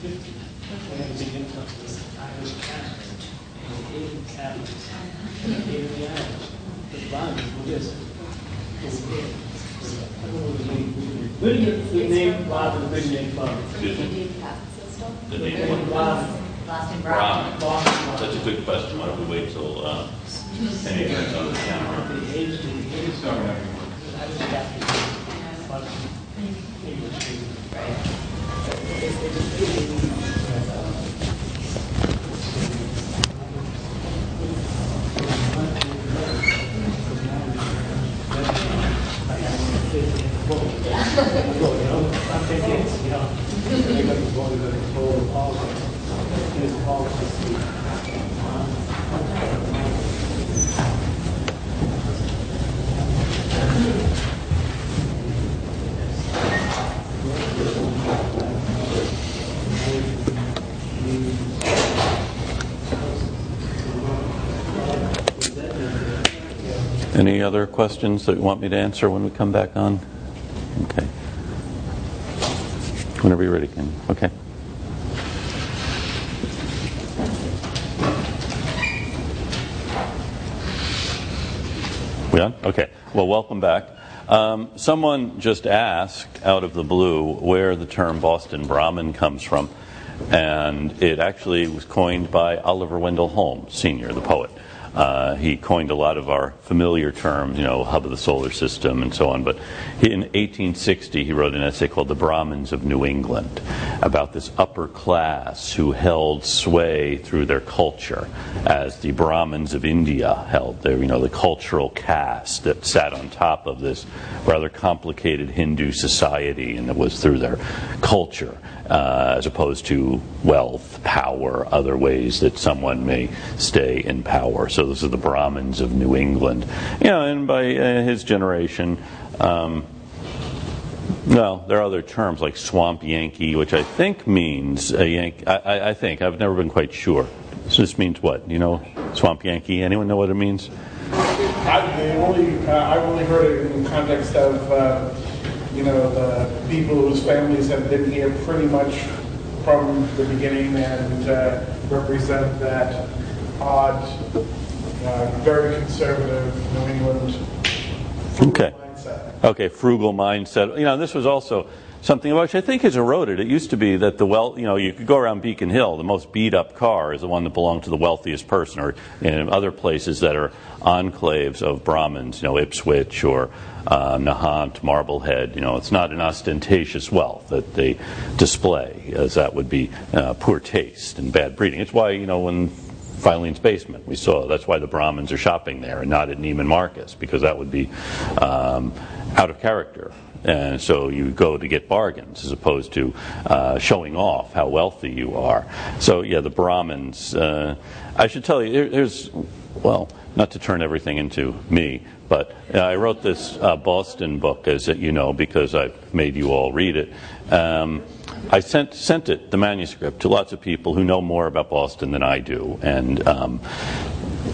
had a big influx of Irish Catholics and Asian Catholics and the Irish. The Brahmins were just where do you get the name Brahmin originate from? The Indian caste system? The name Boston Brahmin. Brahmin. That's a good question. Why don't we wait till any turns on the camera? The Asian Irish Catholics. English. Any other questions that you want me to answer when we come back on? Okay. Whenever you're ready, Ken. Okay. We on? Okay. Well, welcome back. Someone just asked out of the blue where the term Boston Brahmin comes from, and it actually was coined by Oliver Wendell Holmes, Sr., the poet. He coined a lot of our familiar terms, hub of the solar system and so on. But in 1860, he wrote an essay called The Brahmins of New England about this upper class who held sway through their culture, as the Brahmins of India held their, the cultural caste that sat on top of this rather complicated Hindu society, and it was through their culture, as opposed to wealth, power, other ways that someone may stay in power. So those are the Brahmins of New England. And by his generation, well, there are other terms like swamp Yankee, which I think means a Yankee. I think. I've never been quite sure. So this means what? Swamp Yankee? Anyone know what it means? I've only heard it in the context of, the people whose families have been here pretty much from the beginning and represent that odd, very conservative New England mindset. Okay, frugal mindset. This was also something which I think has eroded. It used to be that you could go around Beacon Hill, the most beat up car is the one that belonged to the wealthiest person, or in other places that are enclaves of Brahmins, Ipswich or Nahant, Marblehead. It's not an ostentatious wealth that they display, as that would be poor taste and bad breeding. It's why, when Filene's basement, we saw that's why the Brahmins are shopping there and not at Neiman Marcus, because that would be out of character. And so you go to get bargains as opposed to showing off how wealthy you are. So yeah, the Brahmins. I should tell you, not to turn everything into me, but I wrote this Boston book, as you know, because I've made you all read it. I sent it, the manuscript, to lots of people who know more about Boston than I do. And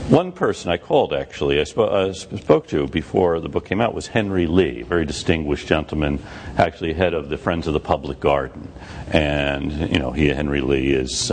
one person I called, actually, I spoke to before the book came out, was Henry Lee, a very distinguished gentleman, actually head of the Friends of the Public Garden. And, Henry Lee is,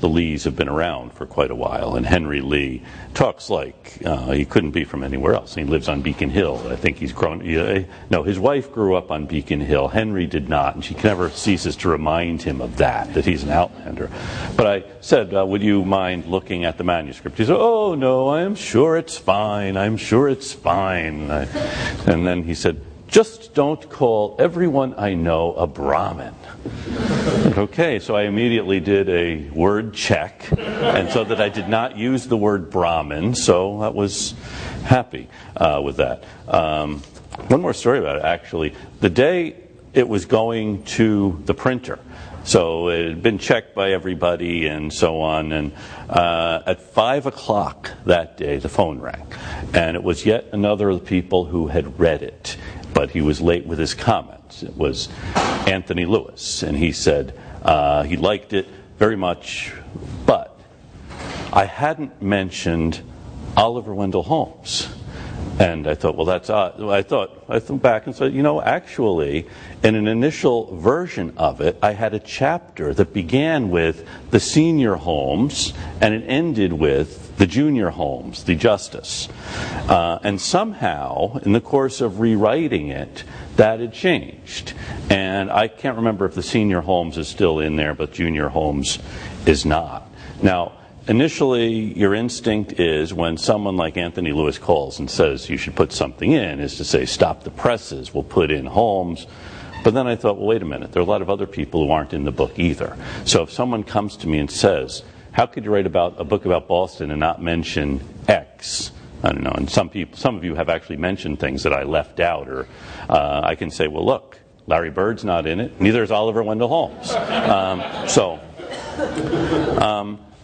the Lees have been around for quite a while, and Henry Lee talks like he couldn't be from anywhere else. He lives on Beacon Hill. I think he's grown. His wife grew up on Beacon Hill. Henry did not, and she never ceases to remind him of that he's an outlander. But I said, would you mind looking at the manuscript? He said, oh, no, I'm sure it's fine. I'm sure it's fine. And then he said, just don't call everyone I know a Brahmin. Okay, so I immediately did a word check, and so that I did not use the word Brahmin, so I was happy with that. One more story about it, actually. The day it was going to the printer, so it had been checked by everybody and so on, and at 5 o'clock that day, the phone rang, and it was yet another of the people who had read it, but he was late with his comments. It was Anthony Lewis, and he said he liked it very much, but I hadn't mentioned Oliver Wendell Holmes. And I thought, well, that's odd. I thought back and said, actually, in an initial version of it, I had a chapter that began with the senior homes, and it ended with the junior homes, the justice. And somehow, in the course of rewriting it, that had changed. And I can't remember if the senior homes is still in there, but junior homes is not. Now, initially, your instinct is when someone like Anthony Lewis calls and says you should put something in, is to say, stop the presses, we'll put in homes. But then I thought, well, wait a minute, there are a lot of other people who aren't in the book either. So if someone comes to me and says, how could you write about a book about Boston and not mention X? I don't know, and some of you have actually mentioned things that I left out, or I can say, well, look, Larry Bird's not in it, neither is Oliver Wendell Holmes.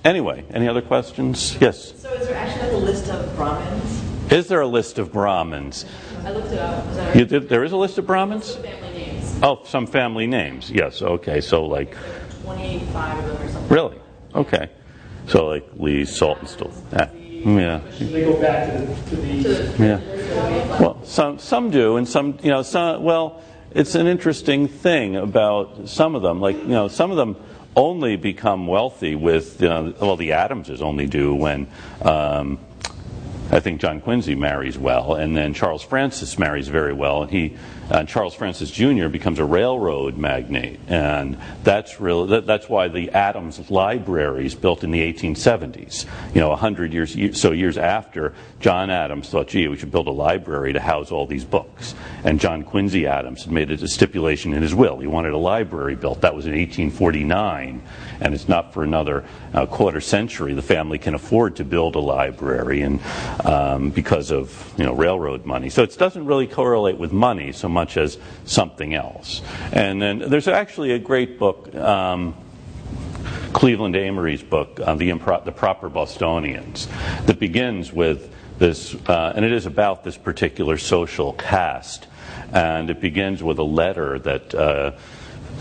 Anyway, any other questions? Yes? So is there actually like a list of Brahmins? Is there a list of Brahmins? I looked it up. You did, there is a list of Brahmins? Family names. Oh, some family names. Yes, okay. So like 25 of them or something. Really? Okay. So like Lee, Saltonstall. Yeah. They go back to the Yeah. Well, some do, and some, well, it's an interesting thing about some of them. Like, some of them only become wealthy with, the Adamses only do when I think John Quincy marries well, and then Charles Francis marries very well, and Charles Francis Jr. becomes a railroad magnate, and that's why the Adams Libraries built in the 1870s. 100 years after John Adams thought, gee, we should build a library to house all these books, and John Quincy Adams had made it a stipulation in his will. He wanted a library built. That was in 1849, and it's not for another quarter century the family can afford to build a library, and because of railroad money. So it doesn't really correlate with money so much as something else. And then there's actually a great book, Cleveland Amory's book, The Proper Bostonians, that begins with this, and it is about this particular social caste. And it begins with a letter that a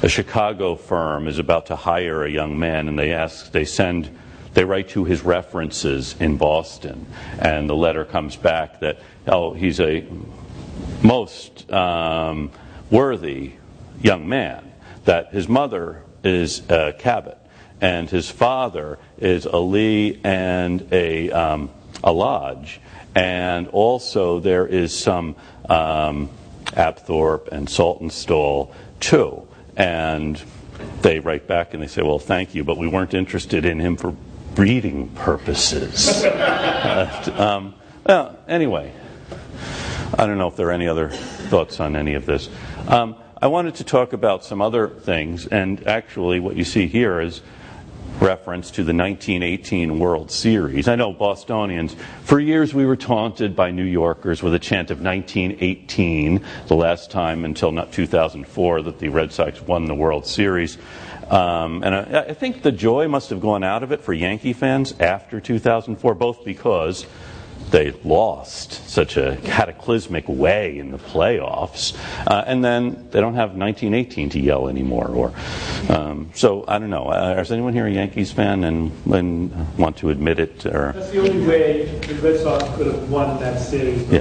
Chicago firm is about to hire a young man, and they write to his references in Boston, and the letter comes back that, he's a most worthy young man, that his mother is a Cabot, and his father is a Lee and a Lodge, and also there is some Apthorpe and Saltonstall too. And they write back and they say, well, thank you, but we weren't interested in him for breeding purposes. Well, anyway, I don't know if there are any other thoughts on any of this. I wanted to talk about some other things, and actually what you see here is reference to the 1918 World Series. I know Bostonians, for years we were taunted by New Yorkers with a chant of 1918, the last time until 2004 that the Red Sox won the World Series. And I think the joy must have gone out of it for Yankee fans after 2004, both because they lost such a cataclysmic way in the playoffs, and then they don't have 1918 to yell anymore. So I don't know. Is anyone here a Yankees fan and want to admit it? Or? That's the only way the Red Sox could have won that series. Yeah.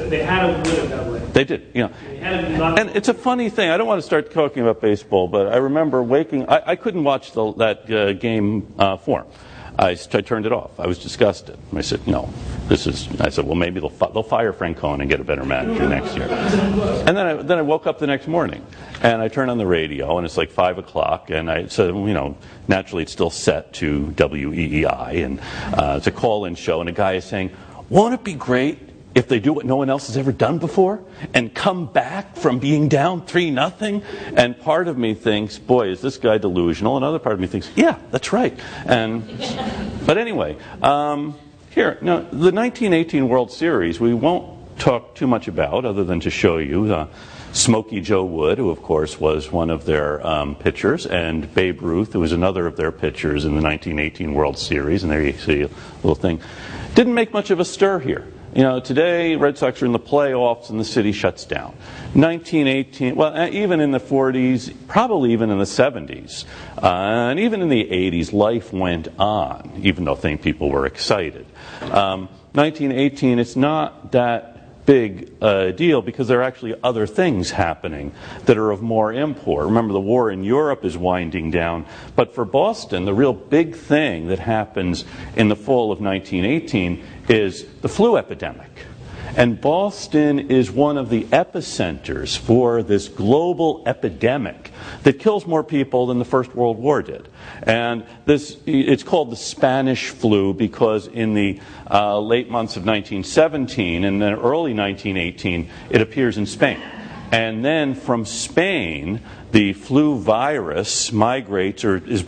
They had to win it that way. They did, They had to not. And it's a funny thing. I don't want to start talking about baseball, but I remember waking. I couldn't watch that game form. I turned it off. I was disgusted. I said, no, I said, well, maybe they'll fire Francona and get a better manager next year. And then I woke up the next morning, and I turned on the radio, and it's like 5 o'clock, and I said, naturally it's still set to WEEI, and it's a call-in show, and a guy is saying, won't it be great if they do what no one else has ever done before and come back from being down 3-0? And part of me thinks, boy, is this guy delusional? Another part of me thinks, yeah, that's right. But anyway, here, now, the 1918 World Series, we won't talk too much about other than to show you Smokey Joe Wood, who of course was one of their pitchers, and Babe Ruth, who was another of their pitchers in the 1918 World Series. And there you see a little thing. Didn't make much of a stir here. Today, Red Sox are in the playoffs and the city shuts down. 1918, well, even in the 40s, probably even in the 70s, and even in the 80s, life went on, even though people were excited. 1918, it's not that big deal because there are actually other things happening that are of more import. Remember, the war in Europe is winding down, but for Boston, the real big thing that happens in the fall of 1918 is the flu epidemic. And Boston is one of the epicenters for this global epidemic that kills more people than the First World War did. And it's called the Spanish flu because in the late months of 1917 and then early 1918, it appears in Spain. And then from Spain, the flu virus migrates or is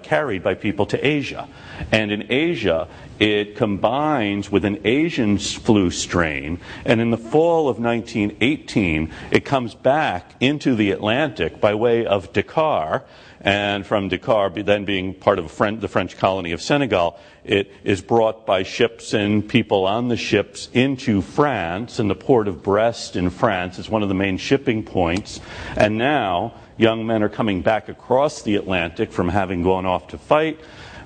carried by people to Asia. And in Asia, it combines with an Asian flu strain, and in the fall of 1918, it comes back into the Atlantic by way of Dakar, and from Dakar, then being part of the French colony of Senegal, it is brought by ships and people on the ships into France, and the port of Brest in France is one of the main shipping points, and now young men are coming back across the Atlantic from having gone off to fight,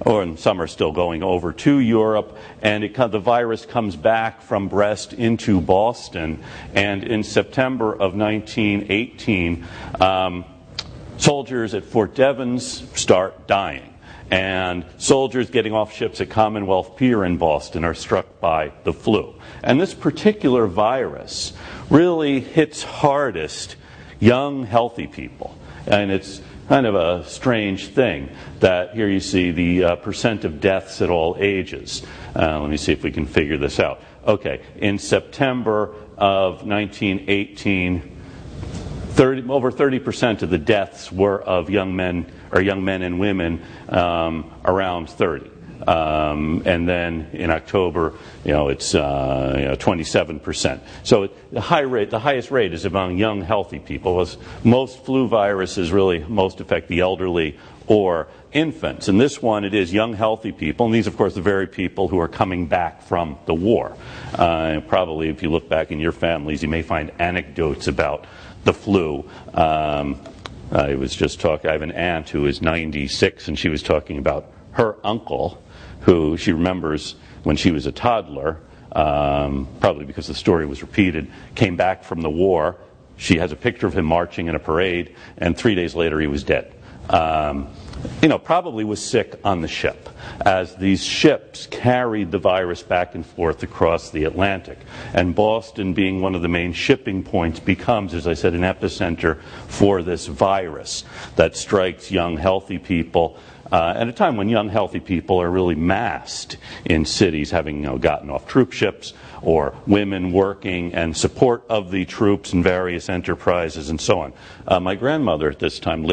or some are still going over to Europe, and the virus comes back from Brest into Boston, and in September of 1918, soldiers at Fort Devens start dying, and soldiers getting off ships at Commonwealth Pier in Boston are struck by the flu. And this particular virus really hits hardest young, healthy people, and it's kind of a strange thing that here you see the percent of deaths at all ages. Let me see if we can figure this out. Okay, in September of 1918, over 30% of the deaths were of young men and women around 30. And then in October, it's 27%. So the highest rate is among young, healthy people. As most flu viruses really most affect the elderly or infants. And this one, it is young, healthy people. And these, of course, are the very people who are coming back from the war. Probably, if you look back in your families, you may find anecdotes about the flu. I have an aunt who is 96, and she was talking about her uncle, who she remembers when she was a toddler, probably because the story was repeated, came back from the war. She has a picture of him marching in a parade, and 3 days later he was dead. Probably was sick on the ship, as these ships carried the virus back and forth across the Atlantic. And Boston, being one of the main shipping points, becomes, as I said, an epicenter for this virus that strikes young, healthy people at a time when young, healthy people are really massed in cities, having gotten off troop ships, or women working and support of the troops in various enterprises and so on. My grandmother at this time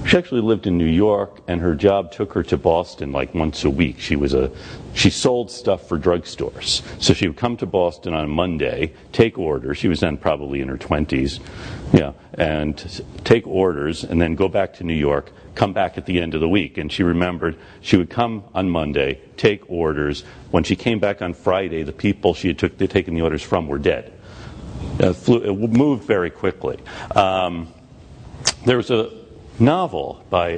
she actually lived in New York, and her job took her to Boston like once a week. She sold stuff for drugstores. So she would come to Boston on a Monday, take orders. She was then probably in her 20s, and take orders, and then go back to New York, come back at the end of the week. And she remembered she would come on Monday, take orders. When she came back on Friday, the people she had taken the orders from were dead. It moved very quickly. There was a novel by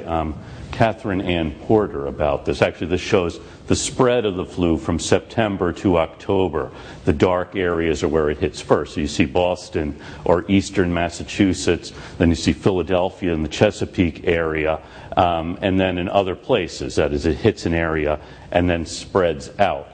Catherine Ann Porter about this. Actually, this shows the spread of the flu from September to October. The dark areas are where it hits first. So you see Boston or eastern Massachusetts, then you see Philadelphia and the Chesapeake area, and then in other places. That is, it hits an area and then spreads out.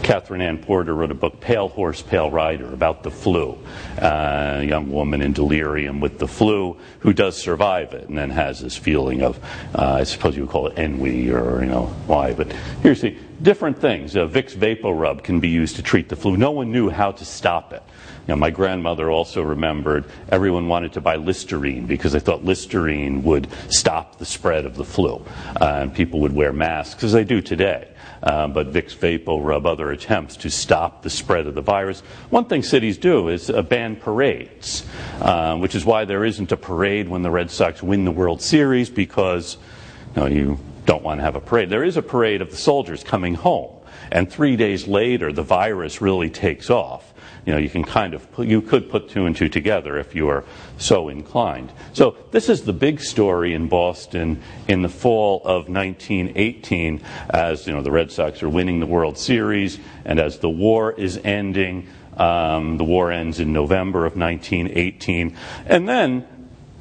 Catherine Ann Porter wrote a book, Pale Horse, Pale Rider, about the flu. A young woman in delirium with the flu who does survive it and then has this feeling of, I suppose you would call it ennui or, why. But here's the different things. Vicks VapoRub can be used to treat the flu. No one knew how to stop it. My grandmother also remembered everyone wanted to buy Listerine because they thought Listerine would stop the spread of the flu. And people would wear masks, as they do today. But Vicks VapoRub, other attempts to stop the spread of the virus. One thing cities do is ban parades, which is why there isn't a parade when the Red Sox win the World Series, because you don't want to have a parade. There is a parade of the soldiers coming home, and 3 days later the virus really takes off. You know, you could put two and two together if you are so inclined. So this is the big story in Boston in the fall of 1918, as you know, the Red Sox are winning the World Series, and as the war is ending. The war ends in November of 1918, and then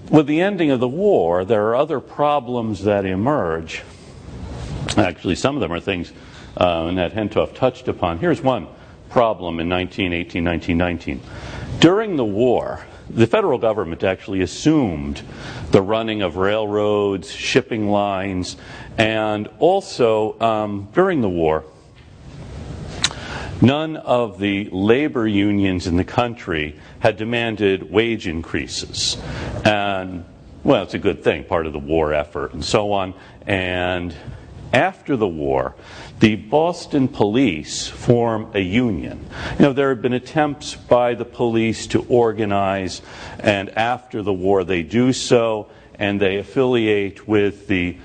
with the ending of the war, there are other problems that emerge. Actually, some of them are things Annette Hentoff touched upon. Here's one problem in 1918, 1919. During the war, the federal government actually assumed the running of railroads, shipping lines, and also during the war, none of the labor unions in the country had demanded wage increases. And, well, it's a good thing, part of the war effort and so on. And after the war, the Boston police form a union. You know, there have been attempts by the police to organize, and after the war they do so, and they affiliate with the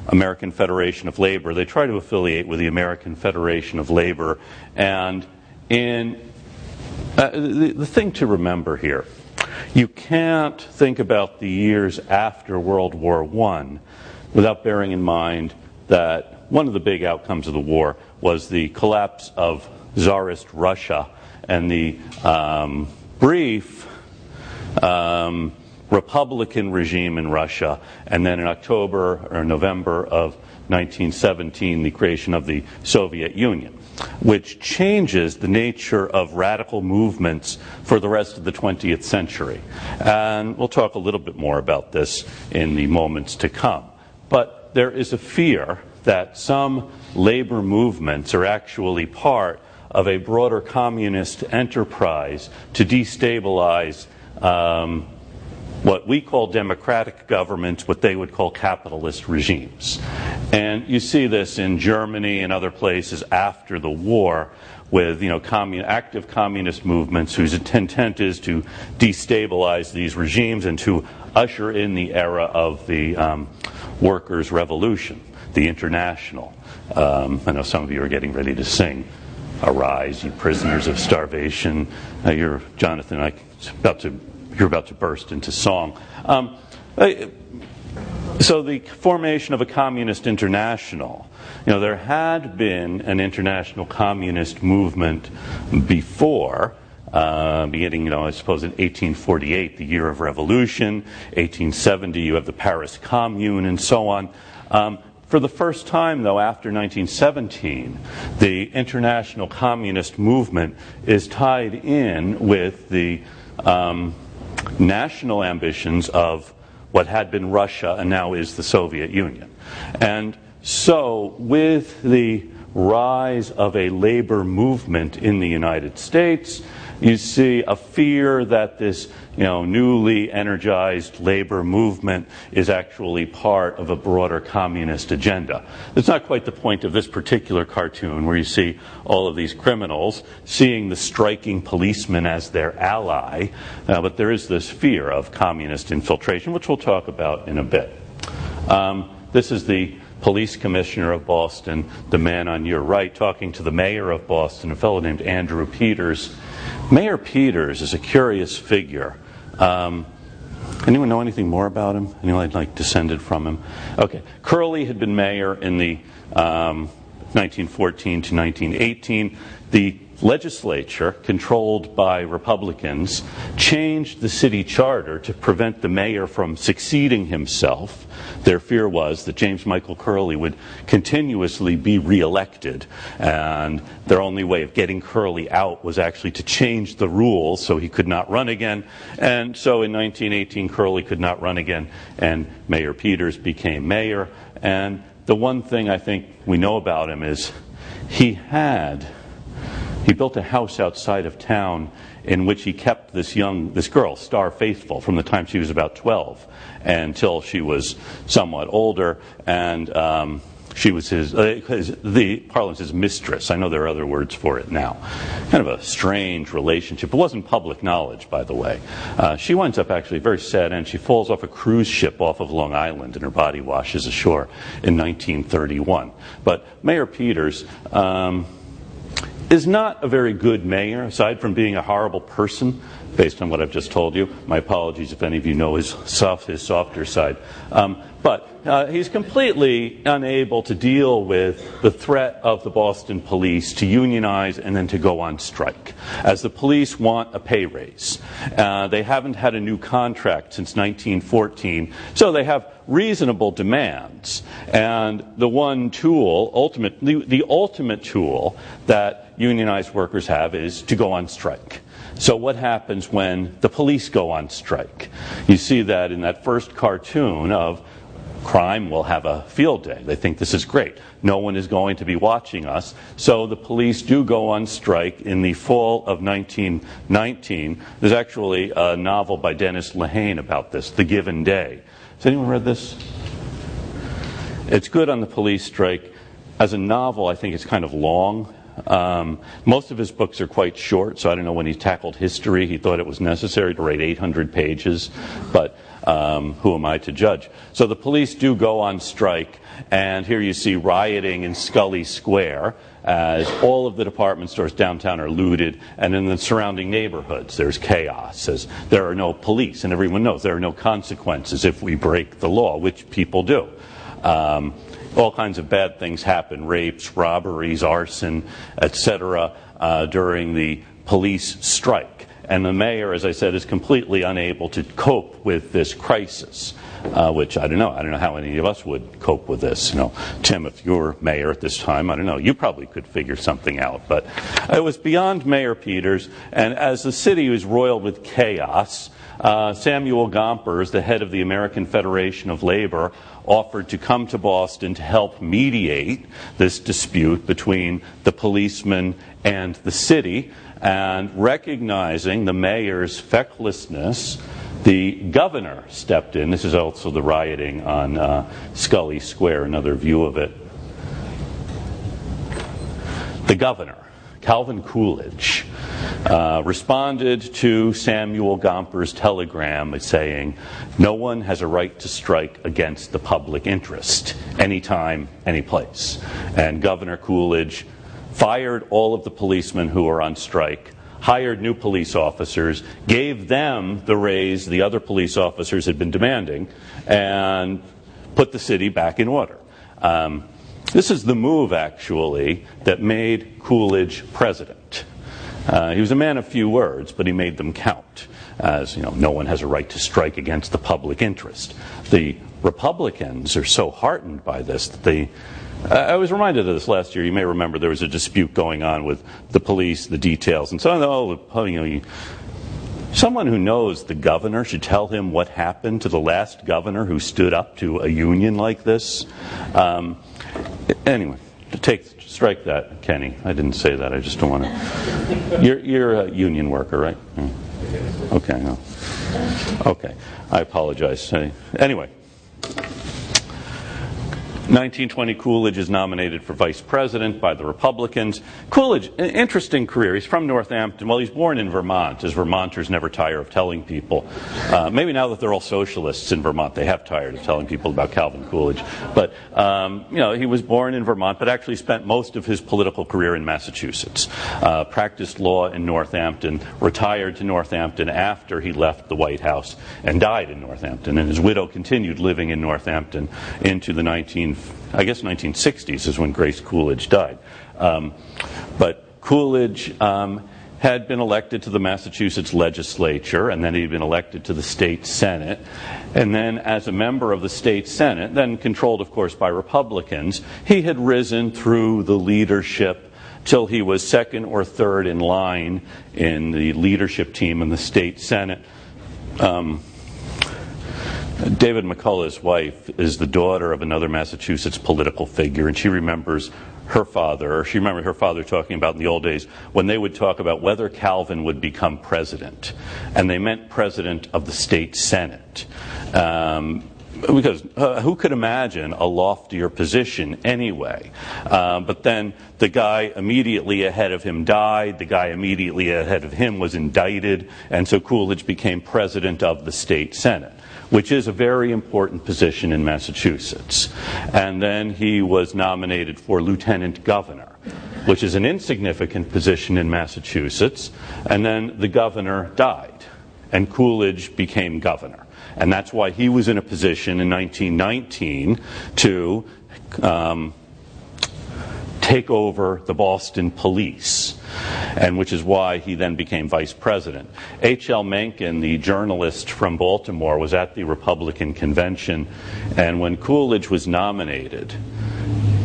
American Federation of Labor. They try to affiliate with the American Federation of Labor. And the thing to remember here, you can't think about the years after World War I without bearing in mind that one of the big outcomes of the war was the collapse of Tsarist Russia and the brief Republican regime in Russia, and then in October or November of 1917, the creation of the Soviet Union, which changes the nature of radical movements for the rest of the 20th century. And we'll talk a little bit more about this in the moments to come. But there is a fear that some labor movements are actually part of a broader communist enterprise to destabilize what we call democratic governments, what they would call capitalist regimes. And you see this in Germany and other places after the war with, you know, active communist movements whose intent is to destabilize these regimes and to usher in the era of the workers' revolution, the International. I know some of you are getting ready to sing "Arise, you prisoners of starvation." You're Jonathan. You're about to burst into song. So the formation of a communist international. You know, there had been an international communist movement before, beginning, you know, I suppose in 1848, the year of revolution. 1870, you have the Paris Commune and so on. For the first time, though, after 1917, the international communist movement is tied in with the national ambitions of what had been Russia and now is the Soviet Union. And so with the rise of a labor movement in the United States, you see a fear that this, you know, newly energized labor movement is actually part of a broader communist agenda. It's not quite the point of this particular cartoon where you see all of these criminals seeing the striking policeman as their ally, but there is this fear of communist infiltration, which we'll talk about in a bit. This is the police commissioner of Boston, the man on your right, talking to the mayor of Boston, a fellow named Andrew Peters. Mayor Peters is a curious figure. Anyone know anything more about him? Anyone like descended from him? Okay. Curley had been mayor in the 1914 to 1918. The legislature, controlled by Republicans, changed the city charter to prevent the mayor from succeeding himself. Their fear was that James Michael Curley would continuously be reelected, and their only way of getting Curley out was actually to change the rules so he could not run again. And so in 1918, Curley could not run again, and Mayor Peters became mayor. And the one thing I think we know about him is he built a house outside of town in which he kept this girl, Star Faithful, from the time she was about 12 until she was somewhat older. And She was the parlance his mistress. I know there are other words for it now. Kind of a strange relationship. It wasn't public knowledge, by the way. She winds up actually very sad, and she falls off a cruise ship off of Long Island, and her body washes ashore in 1931. But Mayor Peters is not a very good mayor, aside from being a horrible person, based on what I've just told you. My apologies if any of you know his softer side. But he's completely unable to deal with the threat of the Boston police to unionize and then to go on strike, as the police want a pay raise. They haven't had a new contract since 1914, so they have reasonable demands. And the one tool, the ultimate tool that unionized workers have is to go on strike. So what happens when the police go on strike? You see that in that first cartoon of crime will have a field day. They think this is great. No one is going to be watching us. So the police do go on strike in the fall of 1919. There's actually a novel by Dennis Lehane about this, The Given Day. Has anyone read this? It's good on the police strike. As a novel, I think it's kind of long. Most of his books are quite short, so I don't know when he tackled history. He thought it was necessary to write 800 pages, but who am I to judge? So the police do go on strike, and here you see rioting in Scully Square as all of the department stores downtown are looted, and in the surrounding neighborhoods there's chaos, as there are no police, and everyone knows there are no consequences if we break the law, which people do. All kinds of bad things happen, rapes, robberies, arson, etc., during the police strike. And the mayor, as I said, is completely unable to cope with this crisis, which I don't know how any of us would cope with this. You know, Tim, if you were mayor at this time, I don't know, you probably could figure something out. But it was beyond Mayor Peters, and as the city was roiled with chaos, Samuel Gompers, the head of the American Federation of Labor, offered to come to Boston to help mediate this dispute between the policemen and the city. And recognizing the mayor's fecklessness, the governor stepped in. This is also the rioting on Scully Square, another view of it. The governor, Calvin Coolidge, responded to Samuel Gompers' telegram saying, "No one has a right to strike against the public interest, anytime, any place." And Governor Coolidge fired all of the policemen who were on strike, hired new police officers, gave them the raise the other police officers had been demanding, and put the city back in order. This is the move, actually, that made Coolidge president. He was a man of few words, but he made them count. As you know, no one has a right to strike against the public interest. The Republicans are so heartened by this that I was reminded of this last year. You may remember there was a dispute going on with the police, the details, and so someone who knows the governor should tell him what happened to the last governor who stood up to a union like this. Anyway, strike that, Kenny. I didn't say that. I just don't want to. You're a union worker, right? Okay. No. Okay. I apologize. Anyway. 1920, Coolidge is nominated for vice president by the Republicans. Coolidge, an interesting career. He's from Northampton. Well, he's born in Vermont, as Vermonters never tire of telling people. Maybe now that they're all socialists in Vermont, they have tired of telling people about Calvin Coolidge. But, he was born in Vermont, but actually spent most of his political career in Massachusetts. Practiced law in Northampton, retired to Northampton after he left the White House, and died in Northampton. And his widow continued living in Northampton into the 1960s is when Grace Coolidge died. But Coolidge had been elected to the Massachusetts legislature, and then he'd been elected to the state senate. And then as a member of the state senate, then controlled, of course, by Republicans, he had risen through the leadership till he was second or third in line in the leadership team in the state senate. David McCullough's wife is the daughter of another Massachusetts political figure, and she remembers her father, or she remembered her father talking about in the old days when they would talk about whether Calvin would become president. And they meant president of the state senate. because who could imagine a loftier position anyway? But then the guy immediately ahead of him died, the guy immediately ahead of him was indicted, and so Coolidge became president of the state senate, which is a very important position in Massachusetts. And then he was nominated for lieutenant governor, which is an insignificant position in Massachusetts, and then the governor died, and Coolidge became governor. And that's why he was in a position in 1919 to take over the Boston police, and which is why he then became vice president. H.L. Mencken, the journalist from Baltimore, was at the Republican convention, and when Coolidge was nominated,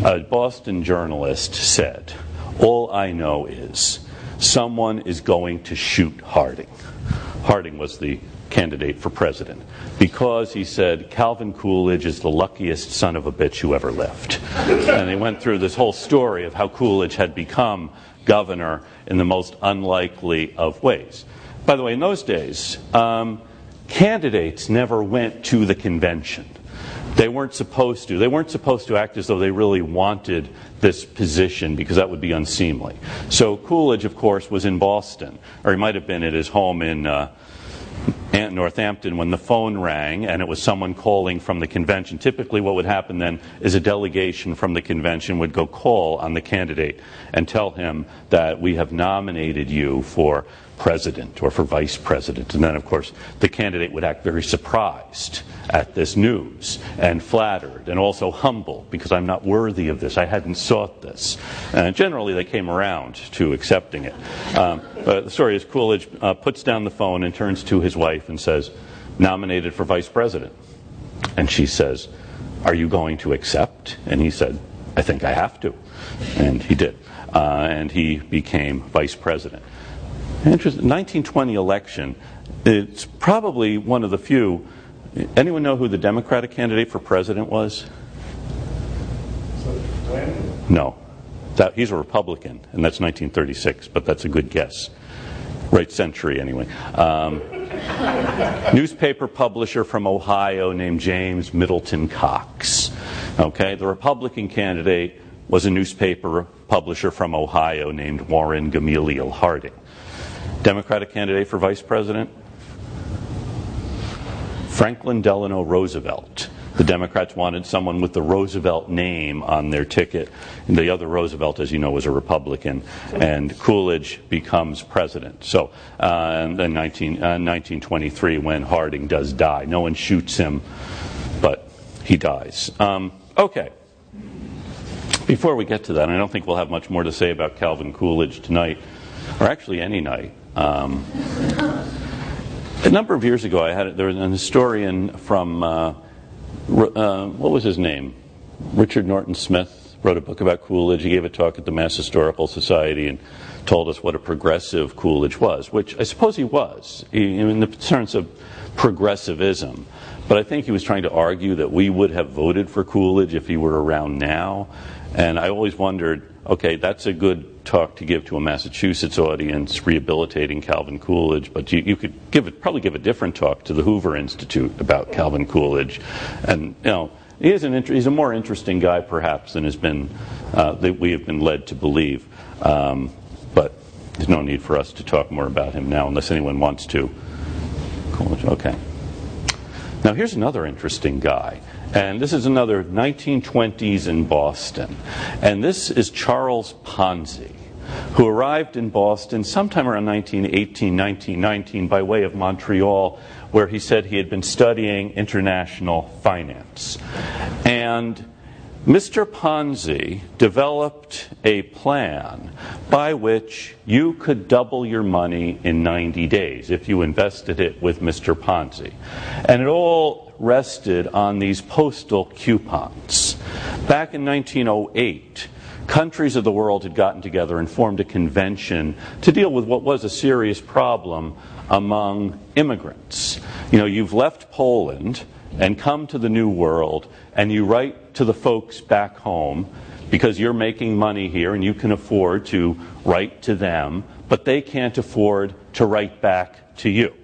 a Boston journalist said, "All I know is someone is going to shoot Harding." Harding was the candidate for president, because he said Calvin Coolidge is the luckiest son of a bitch who ever lived. And he went through this whole story of how Coolidge had become governor in the most unlikely of ways. By the way, in those days, candidates never went to the convention. They weren't supposed to. They weren't supposed to act as though they really wanted this position, because that would be unseemly. So Coolidge, of course, was in Boston, or he might have been at his home in Northampton when the phone rang and it was someone calling from the convention. Typically what would happen then is a delegation from the convention would go call on the candidate and tell him that we have nominated you for president or for vice president. And then, of course, the candidate would act very surprised at this news and flattered and also humble, because I'm not worthy of this. I hadn't sought this. And generally, they came around to accepting it. But the story is Coolidge puts down the phone and turns to his wife and says, "Nominated for vice president." And she says, "Are you going to accept?" And he said, "I think I have to." And he did. And he became vice president. Interesting. 1920 election, it's probably one of the few. Anyone know who the Democratic candidate for president was? No. He's a Republican, and that's 1936, but that's a good guess. Right century, anyway. Newspaper publisher from Ohio named James Middleton Cox. Okay, the Republican candidate was a newspaper publisher from Ohio named Warren Gamaliel Harding. Democratic candidate for vice president? Franklin Delano Roosevelt. The Democrats wanted someone with the Roosevelt name on their ticket. And the other Roosevelt, as you know, was a Republican. And Coolidge becomes president. So in 1923, when Harding does die, no one shoots him, but he dies. Okay. Before we get to that, I don't think we'll have much more to say about Calvin Coolidge tonight, or actually any night. A number of years ago, there was an historian from, what was his name? Richard Norton Smith wrote a book about Coolidge. He gave a talk at the Mass Historical Society and told us what a progressive Coolidge was, which I suppose he was, in the terms of progressivism. But I think he was trying to argue that we would have voted for Coolidge if he were around now. And I always wondered, okay, that's a good talk to give to a Massachusetts audience, rehabilitating Calvin Coolidge, but you could probably give a different talk to the Hoover Institute about Calvin Coolidge. And he's a more interesting guy perhaps than has been that we have been led to believe. But there's no need for us to talk more about him now unless anyone wants to. Coolidge, okay. Now here's another interesting guy. And this is another 1920s in Boston. And this is Charles Ponzi, who arrived in Boston sometime around 1918, 1919 by way of Montreal, where he said he had been studying international finance. And Mr. Ponzi developed a plan by which you could double your money in 90 days if you invested it with Mr. Ponzi. And it all rested on these postal coupons. Back in 1908, countries of the world had gotten together and formed a convention to deal with what was a serious problem among immigrants. You've left Poland and come to the New World, and you write to the folks back home because you're making money here and you can afford to write to them, but they can't afford to write back to you.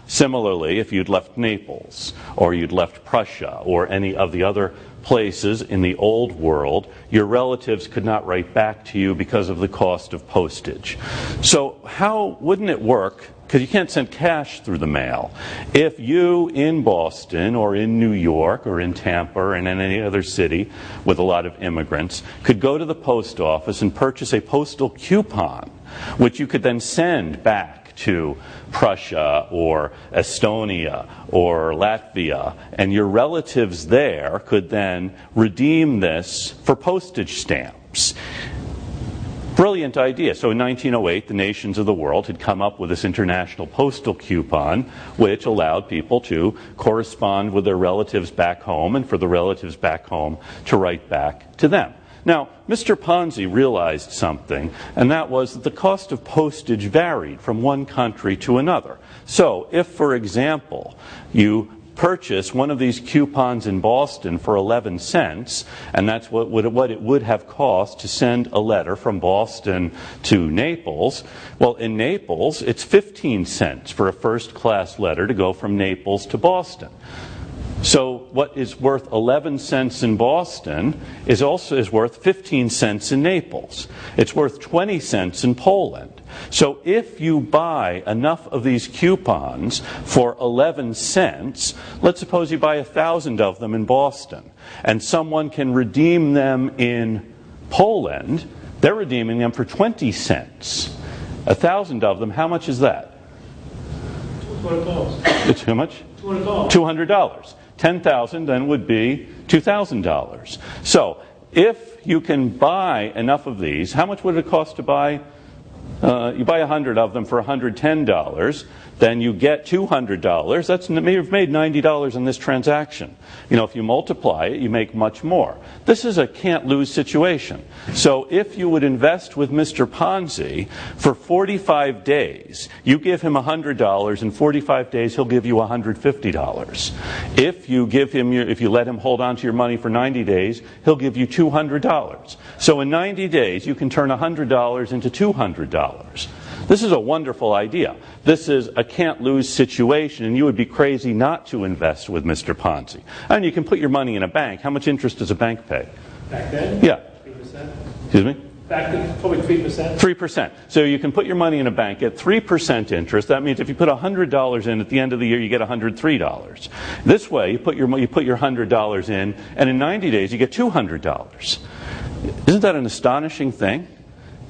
Similarly, if you'd left Naples, or you'd left Prussia, or any of the other places in the old world, your relatives could not write back to you because of the cost of postage. So how wouldn't it work, because you can't send cash through the mail, if you in Boston or in New York or in Tampa or in any other city with a lot of immigrants could go to the post office and purchase a postal coupon, which you could then send back to Prussia or Estonia or Latvia, and your relatives there could then redeem this for postage stamps. Brilliant idea. So in 1908, the nations of the world had come up with this international postal coupon, which allowed people to correspond with their relatives back home, and for the relatives back home to write back to them. Now, Mr. Ponzi realized something, and that was that the cost of postage varied from one country to another. So, if, for example, you purchase one of these coupons in Boston for 11 cents, and that's what it would have cost to send a letter from Boston to Naples, well, in Naples, it's 15 cents for a first-class letter to go from Naples to Boston. So what is worth 11 cents in Boston is worth 15 cents in Naples. It's worth 20 cents in Poland. So if you buy enough of these coupons for 11 cents, let's suppose you buy 1,000 of them in Boston, and someone can redeem them in Poland, they're redeeming them for 20 cents. 1,000 of them, how much is that? $200. It's how much? $200. $200. 10,000 then would be $2,000. So if you can buy enough of these, how much would it cost to buy? You buy 100 of them for $110, then you get $200. That's you've made $90 in this transaction. You know, if you multiply it, you make much more. This is a can't-lose situation. So if you would invest with Mr. Ponzi for 45 days, you give him $100. In 45 days, he'll give you $150. If you let him hold on to your money for 90 days, he'll give you $200. So in 90 days, you can turn $100 into $200. This is a wonderful idea. This is a can't-lose situation, and you would be crazy not to invest with Mr. Ponzi. And you can put your money in a bank. How much interest does a bank pay? Back then? Yeah. 3%? Excuse me? Back then, probably 3%. 3%. So you can put your money in a bank at 3% interest. That means if you put $100 in, at the end of the year you get $103. This way, you put your $100 in, and in 90 days you get $200. Isn't that an astonishing thing?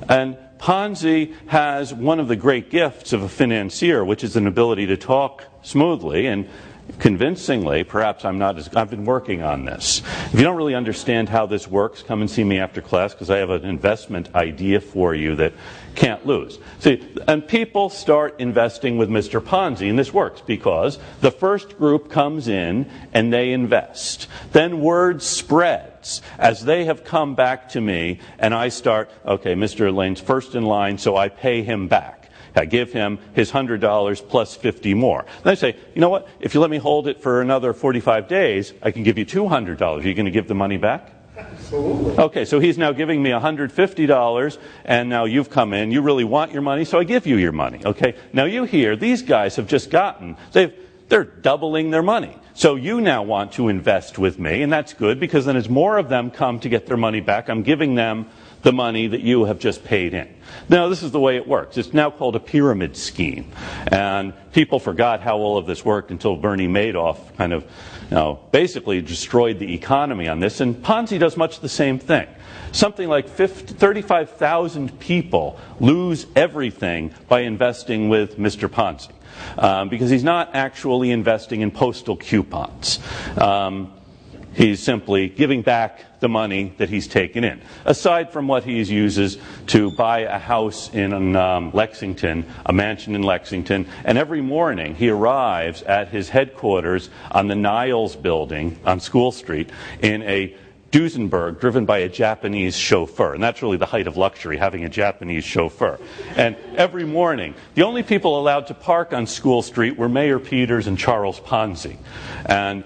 And Ponzi has one of the great gifts of a financier, which is an ability to talk smoothly and convincingly. Perhaps I've been working on this. If you don't really understand how this works, come and see me after class, because I have an investment idea for you that can't lose. See, and people start investing with Mr. Ponzi, and this works because the first group comes in and they invest. Then word spreads as they have come back to me, and I start, okay, Mr. Lane's first in line, so I pay him back. I give him his $100 plus 50 more. Then I say, you know what, if you let me hold it for another 45 days, I can give you $200. Are you going to give the money back? Absolutely. Okay, so he's now giving me $150, and now you've come in. You really want your money, so I give you your money. Okay, now you hear these guys have just they're doubling their money. So you now want to invest with me, and that's good, because then as more of them come to get their money back, I'm giving them the money that you have just paid in. Now, this is the way it works. It's now called a pyramid scheme. And people forgot how all of this worked until Bernie Madoff kind of, basically destroyed the economy on this. And Ponzi does much the same thing. Something like 35,000 people lose everything by investing with Mr. Ponzi. Because he's not actually investing in postal coupons. He's simply giving back the money that he's taken in. Aside from what he uses to buy a house in Lexington, a mansion in Lexington, and every morning he arrives at his headquarters on the Niles building on School Street in a Duesenberg driven by a Japanese chauffeur. And that's really the height of luxury, having a Japanese chauffeur. And every morning, the only people allowed to park on School Street were Mayor Peters and Charles Ponzi. And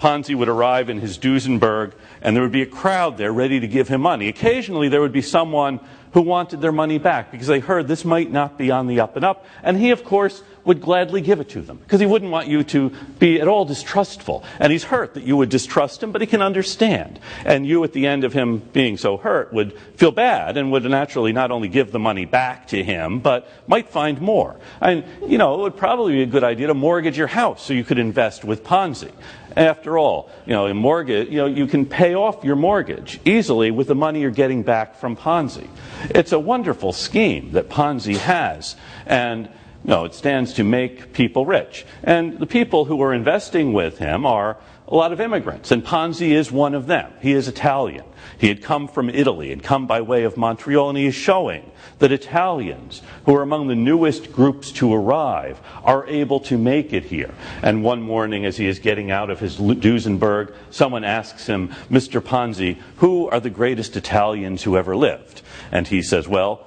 Ponzi would arrive in his Duesenberg, and there would be a crowd there ready to give him money. Occasionally there would be someone who wanted their money back because they heard this might not be on the up and up, and he, of course, would gladly give it to them because he wouldn't want you to be at all distrustful. And he's hurt that you would distrust him, but he can understand. And you, at the end of him being so hurt, would feel bad and would naturally not only give the money back to him, but might find more. And, it would probably be a good idea to mortgage your house so you could invest with Ponzi. After all, in mortgage, you can pay off your mortgage easily with the money you're getting back from Ponzi. It's a wonderful scheme that Ponzi has, and it stands to make people rich. And the people who are investing with him are a lot of immigrants, and Ponzi is one of them. He is Italian. He had come from Italy and come by way of Montreal, and he is showing that Italians, who are among the newest groups to arrive, are able to make it here. And one morning, as he is getting out of his Duesenberg, someone asks him, "Mr. Ponzi, who are the greatest Italians who ever lived?" And he says, "Well,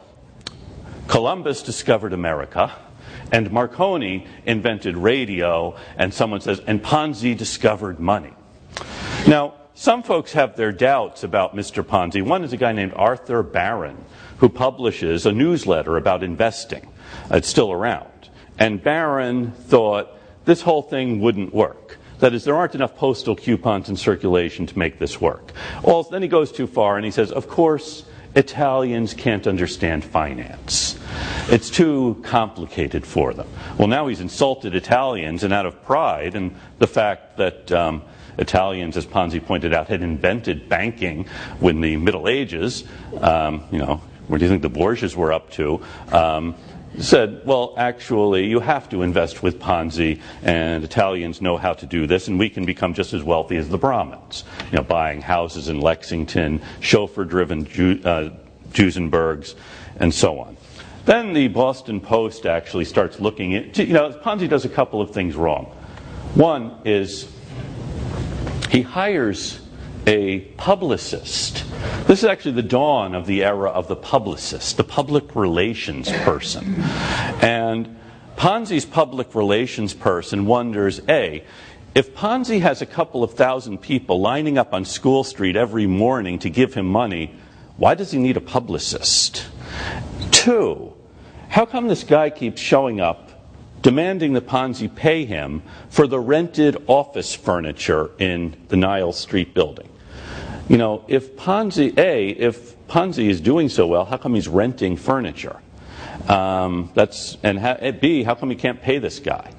Columbus discovered America, and Marconi invented radio," and someone says, "and Ponzi discovered money." Now, some folks have their doubts about Mr. Ponzi. One is a guy named Arthur Barron, who publishes a newsletter about investing. It's still around. And Barron thought this whole thing wouldn't work. That is, there aren't enough postal coupons in circulation to make this work. Then he goes too far and he says, of course, Italians can't understand finance. It's too complicated for them. Well, now he's insulted Italians, and out of pride and the fact that Italians, as Ponzi pointed out, had invented banking in the Middle Ages, where do you think the Borgias were up to, said, well, actually, you have to invest with Ponzi, and Italians know how to do this, and we can become just as wealthy as the Brahmins, buying houses in Lexington, chauffeur-driven Duesenbergs, and so on. Then the Boston Post actually starts looking at, Ponzi does a couple of things wrong. One is he hires a publicist. This is actually the dawn of the era of the publicist, the public relations person. And Ponzi's public relations person wonders, A, if Ponzi has a couple of thousand people lining up on School Street every morning to give him money, why does he need a publicist? 2, how come this guy keeps showing up demanding that Ponzi pay him for the rented office furniture in the Niles Street building? If Ponzi is doing so well, how come he's renting furniture? B, how come he can't pay this guy?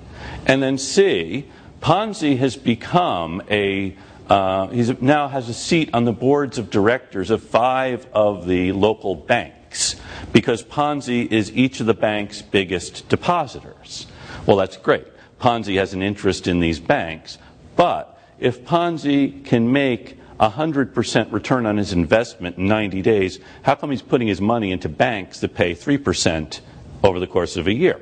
And then C, Ponzi has become he now has a seat on the boards of directors of 5 of the local banks, because Ponzi is each of the bank's biggest depositors. Well, that's great. Ponzi has an interest in these banks, but if Ponzi can make 100% return on his investment in 90 days, how come he's putting his money into banks that pay 3% over the course of a year?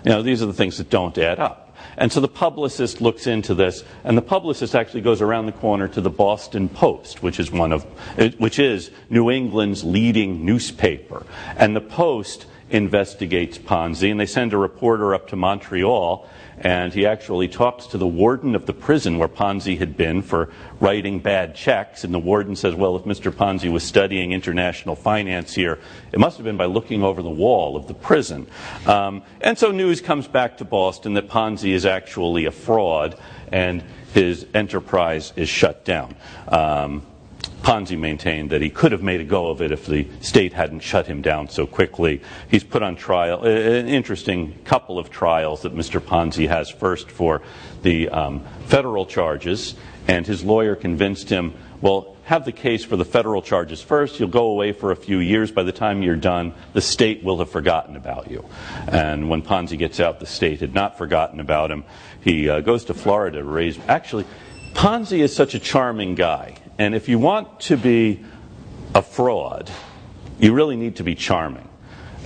These are the things that don't add up. And so the publicist looks into this, and the publicist actually goes around the corner to the Boston Post, which is New England's leading newspaper. And the Post investigates Ponzi, and they send a reporter up to Montreal, and he actually talks to the warden of the prison where Ponzi had been for writing bad checks, and the warden says, well, if Mr. Ponzi was studying international finance here, it must have been by looking over the wall of the prison. And so news comes back to Boston that Ponzi is actually a fraud, and his enterprise is shut down. Ponzi maintained that he could have made a go of it if the state hadn't shut him down so quickly. He's put on trial, an interesting couple of trials that Mr. Ponzi has, first for the federal charges, and his lawyer convinced him, well, have the case for the federal charges first, you'll go away for a few years, by the time you're done, the state will have forgotten about you. And when Ponzi gets out, the state had not forgotten about him. He goes to Florida to raise, actually, Ponzi is such a charming guy. And if you want to be a fraud, you really need to be charming,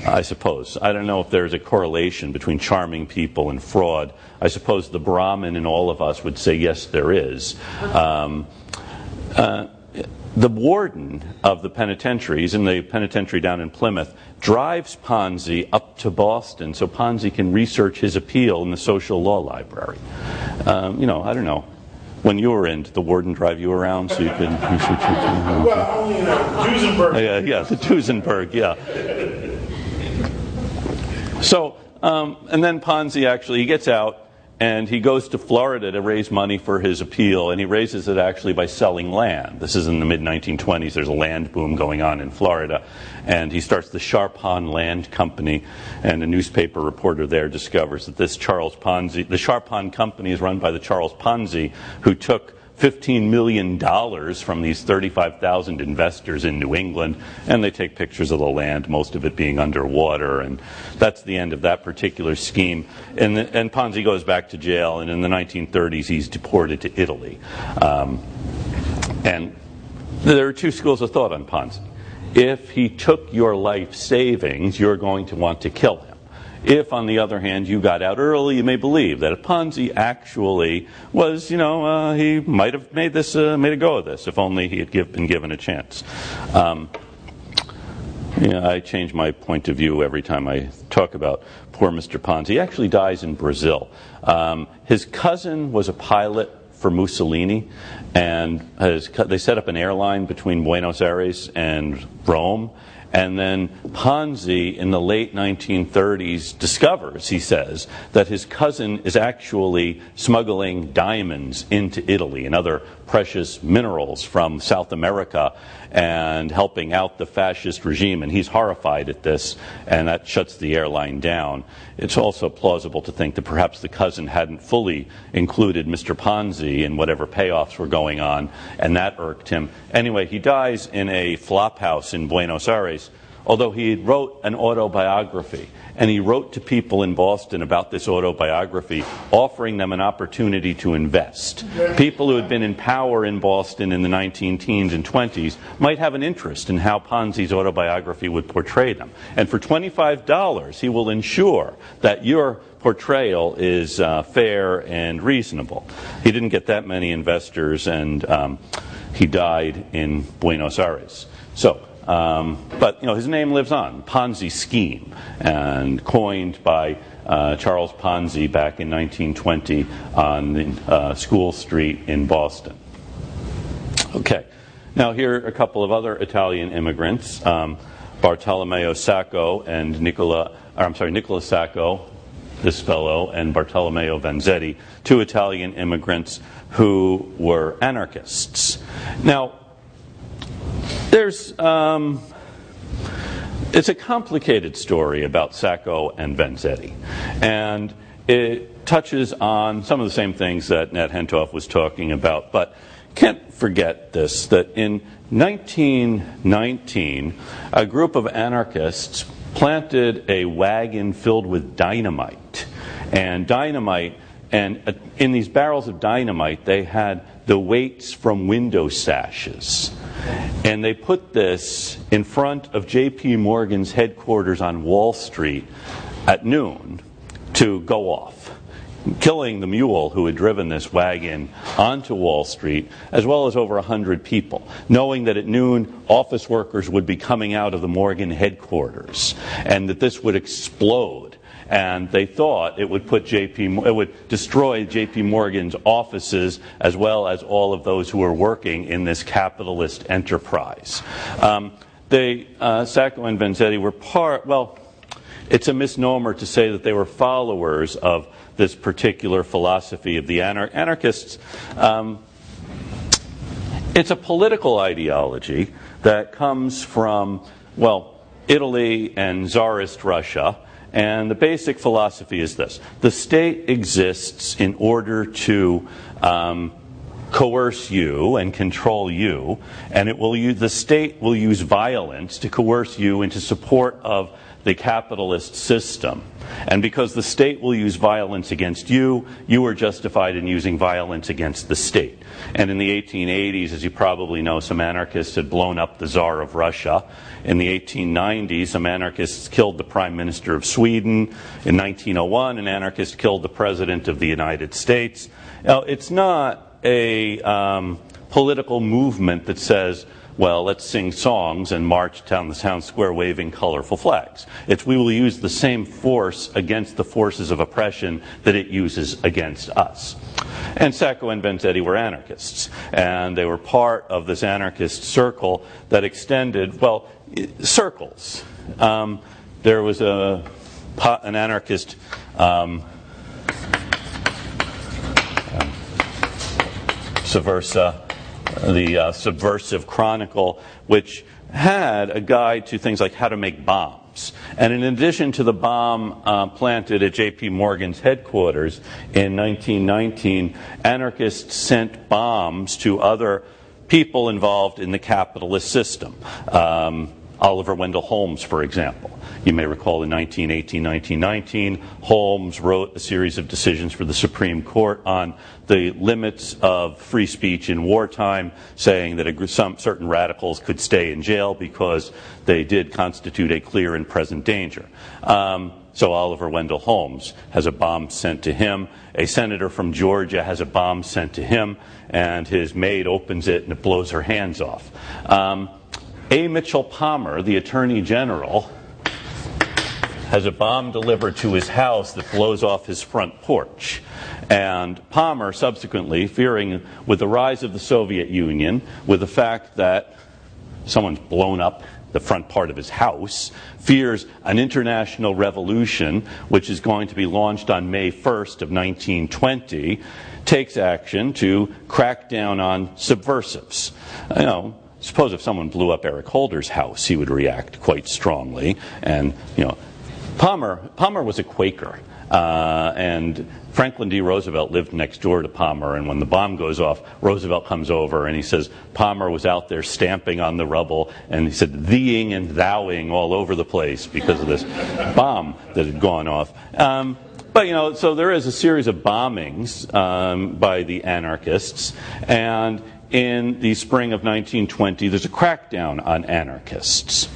I suppose. I don't know if there's a correlation between charming people and fraud. I suppose the Brahmin in all of us would say, yes, there is. The warden of the penitentiaries, in the penitentiary down in Plymouth, drives Ponzi up to Boston so Ponzi can research his appeal in the social law library. I don't know. when you were in, did the warden drive you around so you could... Well, only in Duesenberg. Yeah, the Duesenberg, yeah. So, and then Ponzi actually, he gets out and he goes to Florida to raise money for his appeal, and he raises it actually by selling land. This is in the mid-1920s. There's a land boom going on in Florida, and he starts the Charpon Land Company, and a newspaper reporter there discovers that this Charles Ponzi, the Charpon Company is run by the Charles Ponzi, who took $15 million from these 35,000 investors in New England, and they take pictures of the land, most of it being underwater, and that's the end of that particular scheme. And Ponzi goes back to jail, and in the 1930s he's deported to Italy. And there are two schools of thought on Ponzi. If he took your life savings, you're going to want to kill him. If, on the other hand, you got out early, you may believe that if Ponzi actually was, he might have made a go of this, if only he had been given a chance. I change my point of view every time I talk about poor Mr. Ponzi. He actually dies in Brazil. His cousin was a pilot for Mussolini, and they set up an airline between Buenos Aires and Rome. And then Ponzi, in the late 1930s, discovers, he says, that his cousin is actually smuggling diamonds into Italy and other precious minerals from South America and helping out the fascist regime. And he's horrified at this, and that shuts the airline down. It's also plausible to think that perhaps the cousin hadn't fully included Mr. Ponzi in whatever payoffs were going on, and that irked him. Anyway, he dies in a flop house in Buenos Aires, although he wrote an autobiography. And he wrote to people in Boston about this autobiography, offering them an opportunity to invest. People who had been in power in Boston in the 19-teens and 20s might have an interest in how Ponzi's autobiography would portray them. And for $25, he will ensure that your portrayal is fair and reasonable. He didn't get that many investors, and he died in Buenos Aires. So, but his name lives on, Ponzi scheme, and coined by Charles Ponzi back in 1920 on School Street in Boston. Okay, now here are a couple of other Italian immigrants, Bartolomeo Sacco and Nicola Sacco, this fellow, and Bartolomeo Vanzetti, two Italian immigrants who were anarchists. Now, it's a complicated story about Sacco and Vanzetti, and it touches on some of the same things that Nat Hentoff was talking about, but can't forget this, that in 1919, a group of anarchists planted a wagon filled with dynamite, and in these barrels of dynamite they had the weights from window sashes. And they put this in front of J.P. Morgan's headquarters on Wall Street at noon to go off, killing the mule who had driven this wagon onto Wall Street, as well as over 100 people, knowing that at noon office workers would be coming out of the Morgan headquarters and that this would explode. And they thought it would destroy J.P. Morgan's offices, as well as all of those who were working in this capitalist enterprise. Sacco and Vanzetti were it's a misnomer to say that they were followers of this particular philosophy of the anarchists. It's a political ideology that comes from, Italy and Tsarist Russia. And the basic philosophy is this: the state exists in order to coerce you and control you, and the state will use violence to coerce you into support of the capitalist system. And because the state will use violence against you, you are justified in using violence against the state. And in the 1880s, as you probably know, some anarchists had blown up the Tsar of Russia. In the 1890s, some anarchists killed the Prime Minister of Sweden. In 1901, an anarchist killed the President of the United States. Now, it's not a political movement that says, let's sing songs and march down the town square waving colorful flags. We will use the same force against the forces of oppression that it uses against us. And Sacco and Vanzetti were anarchists, and they were part of this anarchist circle that extended, well, circles. There was an anarchist Subversa, the Subversive Chronicle, which had a guide to things like how to make bombs. And in addition to the bomb planted at J.P. Morgan's headquarters in 1919, anarchists sent bombs to other people involved in the capitalist system. Oliver Wendell Holmes, for example. You may recall in 1919, Holmes wrote a series of decisions for the Supreme Court on the limits of free speech in wartime, saying that some certain radicals could stay in jail because they did constitute a clear and present danger. So Oliver Wendell Holmes has a bomb sent to him. A senator from Georgia has a bomb sent to him, and his maid opens it and it blows her hands off. A. Mitchell Palmer, the Attorney General, has a bomb delivered to his house that blows off his front porch. And Palmer subsequently, fearing with the rise of the Soviet Union, with the fact that someone's blown up the front part of his house, fears an international revolution, which is going to be launched on May 1st of 1920, takes action to crack down on subversives. Suppose if someone blew up Eric Holder's house, he would react quite strongly. And, Palmer was a Quaker. And Franklin D. Roosevelt lived next door to Palmer. And when the bomb goes off, Roosevelt comes over and he says Palmer was out there stamping on the rubble. And he said theeing and thouing all over the place because of this bomb that had gone off. But, so there is a series of bombings by the anarchists. And in the spring of 1920, there's a crackdown on anarchists.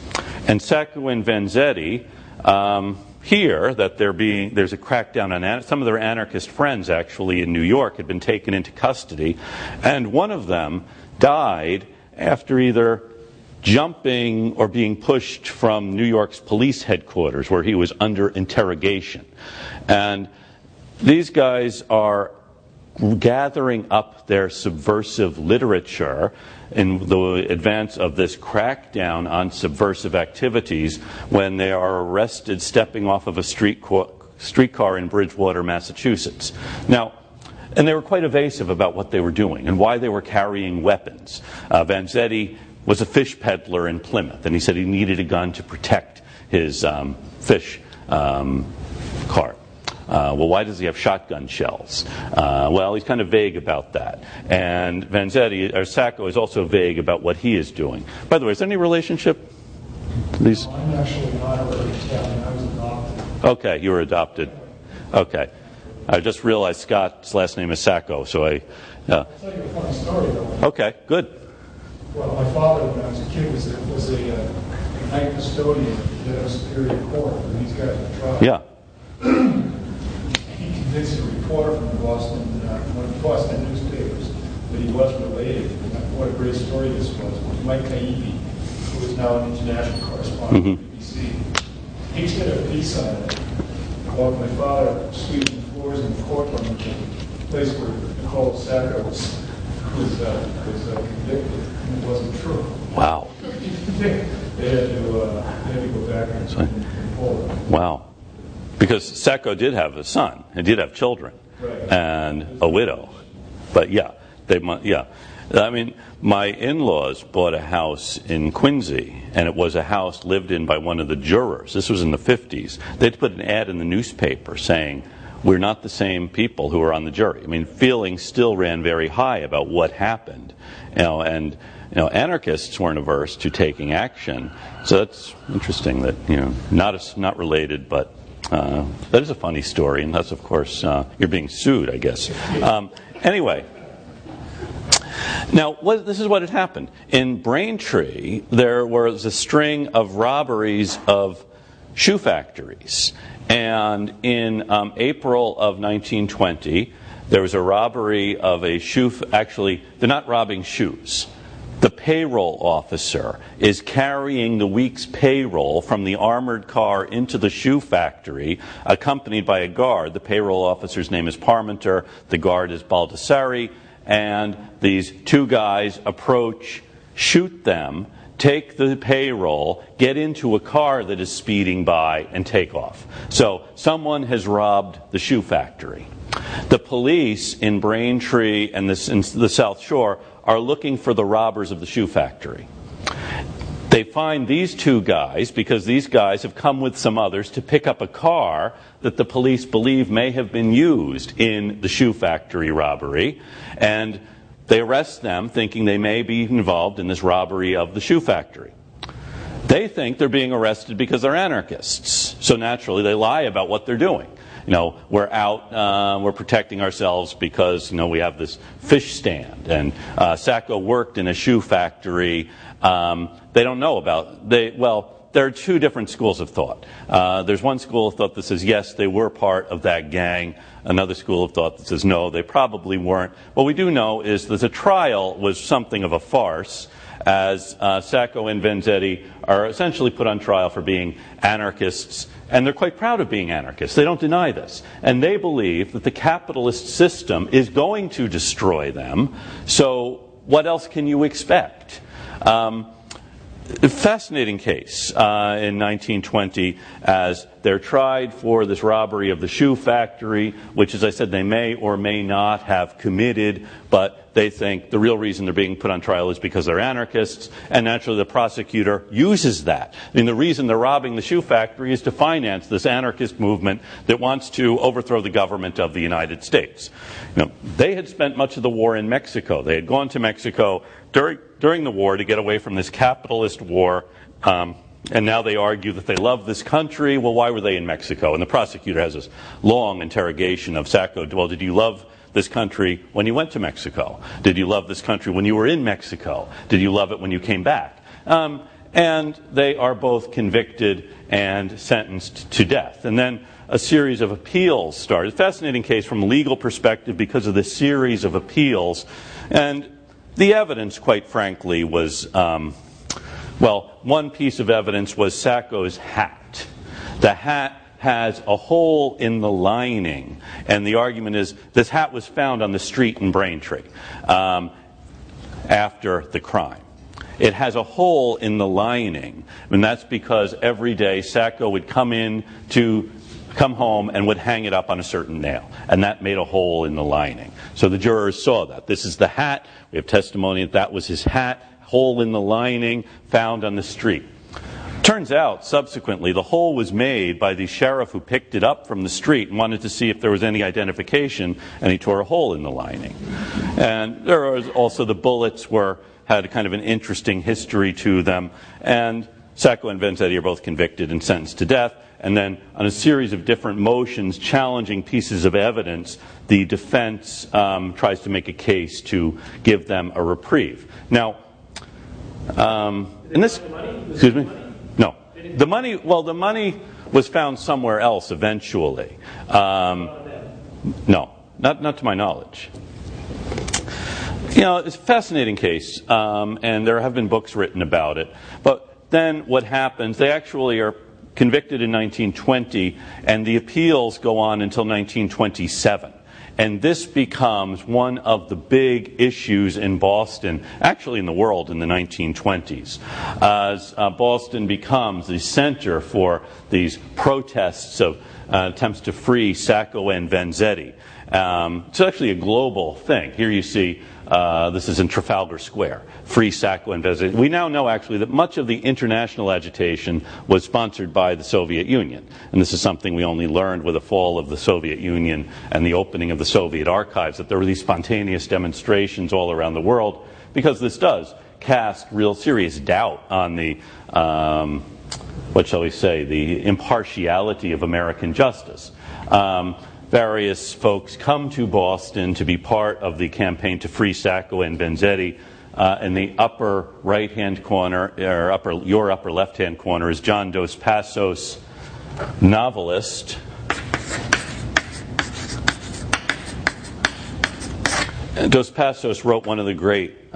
And Sacco and Vanzetti hear that there's a crackdown on some of their anarchist friends, actually, in New York had been taken into custody. And one of them died after either jumping or being pushed from New York's police headquarters, where he was under interrogation. And these guys are gathering up their subversive literature in the advance of this crackdown on subversive activities when they are arrested stepping off of a streetcar in Bridgewater, Massachusetts. Now, and they were quite evasive about what they were doing and why they were carrying weapons. Vanzetti was a fish peddler in Plymouth, and he said he needed a gun to protect his fish cart. Well, why does he have shotgun shells? Well, he's kind of vague about that. And Sacco is also vague about what he is doing. By the way, is there any relationship to these? No, I'm actually not already Italian. I was adopted. Okay, you were adopted. Okay. I just realized Scott's last name is Sacco, so I'll tell you a funny story, though. Okay, good. Well, my father, when I was a kid, was a night custodian at a Superior Court, and these guys were tried. Yeah. He convinced a reporter from one of the Boston newspapers that he was related. What a great story this was. Mike Taibbi, who is now an international correspondent for BBC. He did a piece on it about my father sweeping floors in the courtroom, which is a place where Nicole Sacco was convicted, and it wasn't true. Wow. They had to go back and pull it. Wow. Because Sacco did have a son, and did have children, right, and a widow. But yeah. I mean, my in-laws bought a house in Quincy, and it was a house lived in by one of the jurors. This was in the 50s. They'd put an ad in the newspaper saying, we're not the same people who are on the jury. I mean, feelings still ran very high about what happened. And anarchists weren't averse to taking action. So that's interesting that, not related, but that is a funny story. And that's, of course, you're being sued, I guess. Anyway. Now, this is what had happened. In Braintree, there was a string of robberies of shoe factories. And in April of 1920, there was a robbery of a shoe... Actually, they're not robbing shoes. the payroll officer is carrying the week's payroll from the armored car into the shoe factory, accompanied by a guard. The payroll officer's name is Parmenter, the guard is Baldassari, and these two guys approach, shoot them, take the payroll, get into a car that is speeding by, and take off. So someone has robbed the shoe factory. The police in Braintree and in the South Shore are looking for the robbers of the shoe factory. They find these two guys because these guys have come with some others to pick up a car that the police believe may have been used in the shoe factory robbery, and they arrest them thinking they may be involved in this robbery of the shoe factory. They think they're being arrested because they're anarchists, so naturally they lie about what they're doing. We're out, we're protecting ourselves because, we have this fish stand. And Sacco worked in a shoe factory. They don't know about, there are two different schools of thought. There's one school of thought that says, yes, they were part of that gang. Another school of thought that says, no, they probably weren't. What we do know is that the trial was something of a farce, as Sacco and Vanzetti are essentially put on trial for being anarchists, and they're quite proud of being anarchists. They don't deny this. And they believe that the capitalist system is going to destroy them, so what else can you expect? A fascinating case in 1920 as they're tried for this robbery of the shoe factory, which, as I said, they may or may not have committed, but they think the real reason they're being put on trial is because they're anarchists, and naturally the prosecutor uses that. The reason they're robbing the shoe factory is to finance this anarchist movement that wants to overthrow the government of the United States. They had spent much of the war in Mexico. They had gone to Mexico during the war to get away from this capitalist war, and now they argue that they love this country. Well, why were they in Mexico? And the prosecutor has this long interrogation of Sacco. Well, did you love this country when you went to Mexico? Did you love this country when you were in Mexico? Did you love it when you came back? And they are both convicted and sentenced to death. And then a series of appeals started. Fascinating case from a legal perspective because of the series of appeals. And the evidence, quite frankly, was, one piece of evidence was Sacco's hat. The hat has a hole in the lining, and the argument is this hat was found on the street in Braintree after the crime. It has a hole in the lining, and that's because every day Sacco would come home and would hang it up on a certain nail, and that made a hole in the lining. So the jurors saw that. This is the hat. We have testimony that was his hat, hole in the lining, found on the street. Turns out, subsequently, the hole was made by the sheriff who picked it up from the street and wanted to see if there was any identification, and he tore a hole in the lining. And there was also the bullets had kind of an interesting history to them, and Sacco and Vanzetti are both convicted and sentenced to death. And then on a series of different motions challenging pieces of evidence, the defense tries to make a case to give them a reprieve. Now, in this, excuse me? No. The money was found somewhere else eventually. No, not to my knowledge. It's a fascinating case, and there have been books written about it. But then what happens, they actually are convicted in 1920, and the appeals go on until 1927. And this becomes one of the big issues in Boston, actually in the world in the 1920s, as Boston becomes the center for these protests of attempts to free Sacco and Vanzetti. It's actually a global thing. Here you see, this is in Trafalgar Square, free Sacco and Vanzetti. We now know actually that much of the international agitation was sponsored by the Soviet Union. And this is something we only learned with the fall of the Soviet Union and the opening of the Soviet archives, that there were these spontaneous demonstrations all around the world, because this does cast real serious doubt on the, what shall we say, the impartiality of American justice. Various folks come to Boston to be part of the campaign to free Sacco and Vanzetti. In the upper right-hand corner, or your upper left-hand corner, is John Dos Passos, novelist. Dos Passos wrote one of the great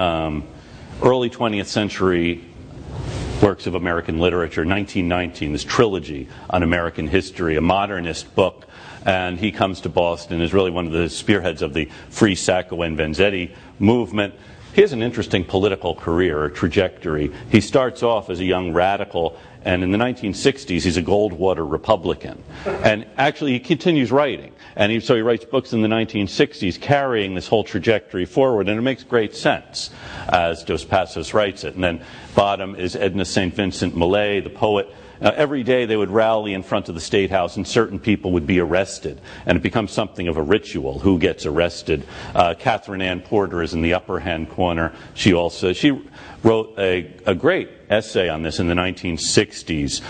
early 20th century works of American literature, 1919, this trilogy on American history, a modernist book. And he comes to Boston, is really one of the spearheads of the Free Sacco and Vanzetti movement. He has an interesting political career, or trajectory. He starts off as a young radical, and in the 1960s he's a Goldwater Republican. And actually he continues writing. And so he writes books in the 1960s carrying this whole trajectory forward, and it makes great sense as Dos Passos writes it. And then bottom is Edna St. Vincent Millay, the poet. Every day they would rally in front of the State House and certain people would be arrested. And it becomes something of a ritual, who gets arrested. Catherine Ann Porter is in the upper hand corner. She wrote a great essay on this in the 1960s,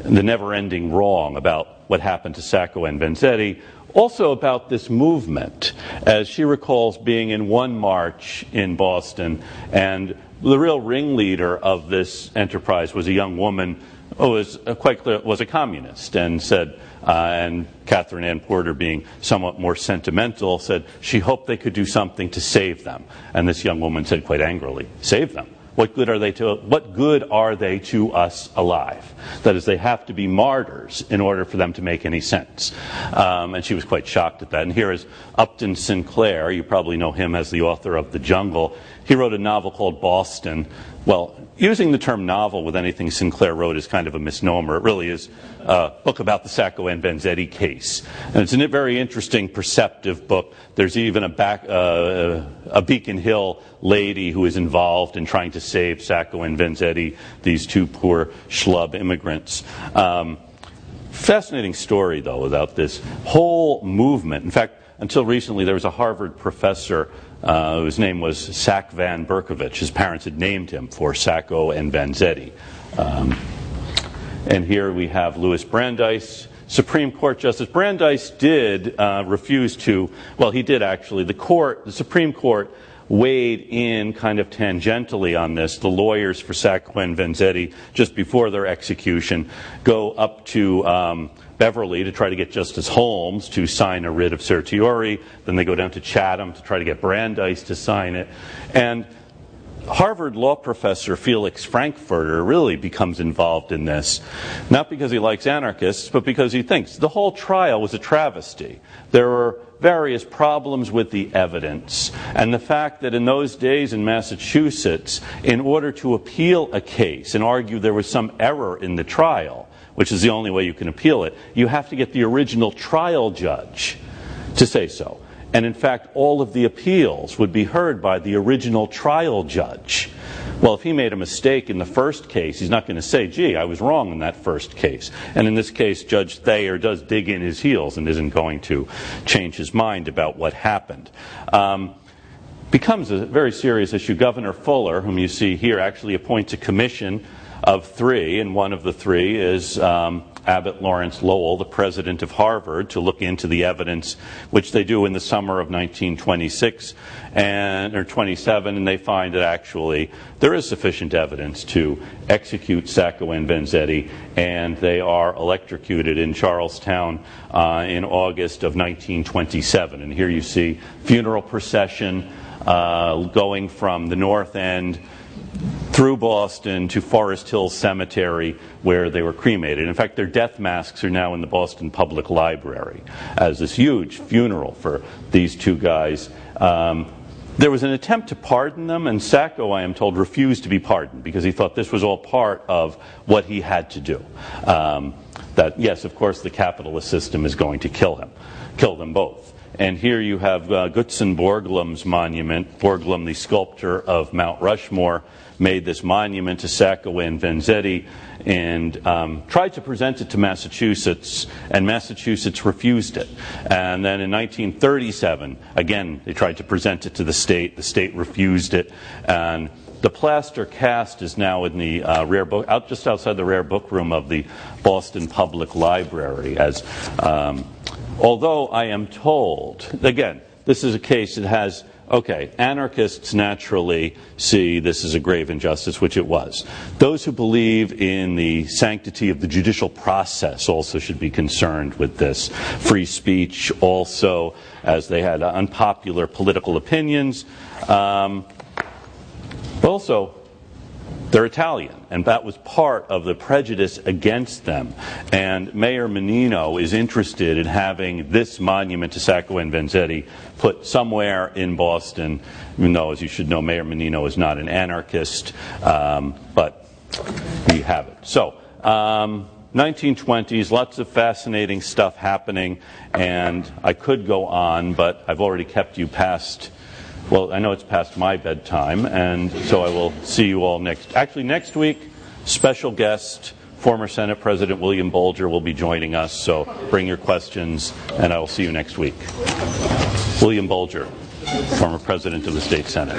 The Never-Ending Wrong, about what happened to Sacco and Vanzetti. Also about this movement, as she recalls being in one march in Boston, and the real ringleader of this enterprise was a young woman who was quite clear was a communist, and said, and Catherine Ann Porter, being somewhat more sentimental, said she hoped they could do something to save them. And this young woman said quite angrily, "Save them? What good are they to us alive?" That is, they have to be martyrs in order for them to make any sense. And she was quite shocked at that. And here is Upton Sinclair. You probably know him as the author of The Jungle. He wrote a novel called Boston. Well, using the term novel with anything Sinclair wrote is kind of a misnomer. It really is a book about the Sacco and Vanzetti case. And it's a very interesting, perceptive book. There's even a Beacon Hill lady who is involved in trying to save Sacco and Vanzetti, these two poor schlub immigrants. Fascinating story, though, about this whole movement. In fact, until recently, there was a Harvard professor whose name was Sack Van Berkovich. His parents had named him for Sacco and Vanzetti. And here we have Louis Brandeis, Supreme Court Justice. Brandeis did refuse to, well, he did actually. The Supreme Court weighed in kind of tangentially on this. The lawyers for Sacco and Vanzetti, just before their execution, go up to Beverly to try to get Justice Holmes to sign a writ of certiorari. Then they go down to Chatham to try to get Brandeis to sign it. And Harvard law professor Felix Frankfurter really becomes involved in this, not because he likes anarchists, but because he thinks the whole trial was a travesty. There were various problems with the evidence, and the fact that in those days in Massachusetts, in order to appeal a case and argue there was some error in the trial, which is the only way you can appeal it, you have to get the original trial judge to say so. And in fact, all of the appeals would be heard by the original trial judge. Well, if he made a mistake in the first case, he's not going to say, gee, I was wrong in that first case. And in this case, Judge Thayer does dig in his heels and isn't going to change his mind about what happened. Becomes a very serious issue. Governor Fuller, whom you see here, actually appoints a commission of 3, and one of the 3 is Abbott Lawrence Lowell, the president of Harvard, to look into the evidence, which they do in the summer of 1926 or 27, and they find that actually there is sufficient evidence to execute Sacco and Vanzetti, and they are electrocuted in Charlestown in August of 1927. And here you see funeral procession going from the North End through Boston to Forest Hill Cemetery, where they were cremated. In fact, their death masks are now in the Boston Public Library as this huge funeral for these two guys. There was an attempt to pardon them, and Sacco, I am told, refused to be pardoned because he thought this was all part of what he had to do. That, yes, of course, the capitalist system is going to kill them both. And here you have Gutzon Borglum's monument. Borglum, the sculptor of Mount Rushmore, made this monument to Sacco and Vanzetti and tried to present it to Massachusetts, and Massachusetts refused it. And then in 1937, again, they tried to present it to the state. The state refused it. And the plaster cast is now in the rare book, just outside the rare book room of the Boston Public Library. As although I am told, again, this is a case that has, okay, anarchists naturally see this as a grave injustice, which it was. Those who believe in the sanctity of the judicial process also should be concerned with this. Free speech also, as they had unpopular political opinions. Also, they're Italian, and that was part of the prejudice against them. And Mayor Menino is interested in having this monument to Sacco and Vanzetti put somewhere in Boston, even though, as you should know, Mayor Menino is not an anarchist, but we have it. So, 1920s, lots of fascinating stuff happening, and I could go on, but I've already kept you past... Well, I know it's past my bedtime, and so I will see you all next week, special guest, former Senate President William Bolger will be joining us, so bring your questions, and I will see you next week. William Bolger, former President of the State Senate.